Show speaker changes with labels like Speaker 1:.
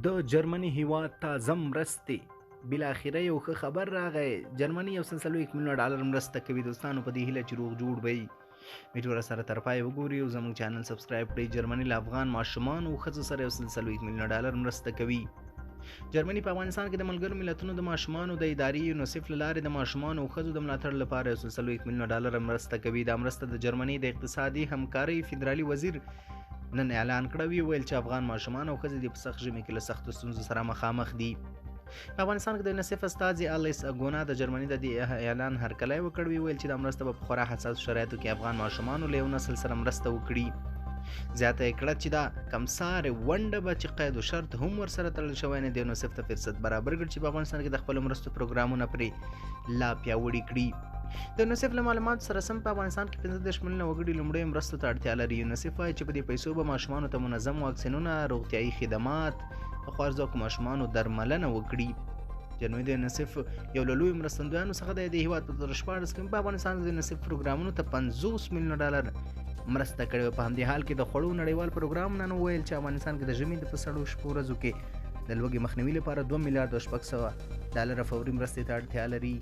Speaker 1: د جرمني هیواد ته ځم مرستې بالاخره یو ښه خبر راغی. جرمني یو سل څلوېښت میلیونه ډالر مرسته کوي. دوستانو په دې هیله چې روغ جوړ به وي، ویډیو سره تر پای وګورئ او زموږ چینل سبسکرایب کړئ. جرمني له افغان ماشومانو او ښځو سره یو سل څلوېښت میلیونه ډالر مرسته کوي. جرمني په افغانستان کې د ملګرو ملتونو د ماشومانو د ادارې یونیسف له لارې د ماشومانو او ښځو د ملاتړ لپاره یو سل څلوېښت میلیونه ډالر مرسته کوي. دا مرسته د جرمني د اقتصادي همکارۍ فدرالي وزیر نن اعلان کړی، ویل چې افغان ماشومان او ښځې د په سخت ژمي کې له سختو ستونزو سره مخامخ دي. په افغانستان کې د یونیسف استازي الیس اګونا د جرمني د دې اعلان هرکلی وکړ، ویل چې دا مرسته به په خورا حساسو شرایطو کې افغان ماشومانو له یو نسل سره مرسته وکړي. زیاته یې کړه چې دا کمسارې ونډه به چې قید و شرط هم ورسره تړل شوی نه دی، یونیسف ته فرصت برابر کړي چې په افغانستان کې د خپلو مرستو پروګرامونه پرې لا پیاوړي کړي. د یونیسف له معلوماتو سره سم په افغانستان کې 15 میلیونه وګړي لومړیو مرستو ته اړتیا لري. یونیسف وایي چې په دې پیسو به ماشومانو ته منظم واکسینونه، روغتیایي خدمات، د خوارځواکو ماشومانو درملنه وکړي. جرمني د یونیسف یو له لویو مرستندویانو څخه دی. د هیواد په 2014 کې په افغانستان کې د یونیسف پروګرامونو ته 50 میلیونه ډالر مرسته کړې. په همدې حال کې د خوړو نړیوال پروګرام نن ویل چې افغانستان کې د ژمي د په سړو شپو ورځو کې د لوږې مخنیوي لپاره 2 میلیارډ او 600 ډالر فوري مرستې ته اړتیا لري.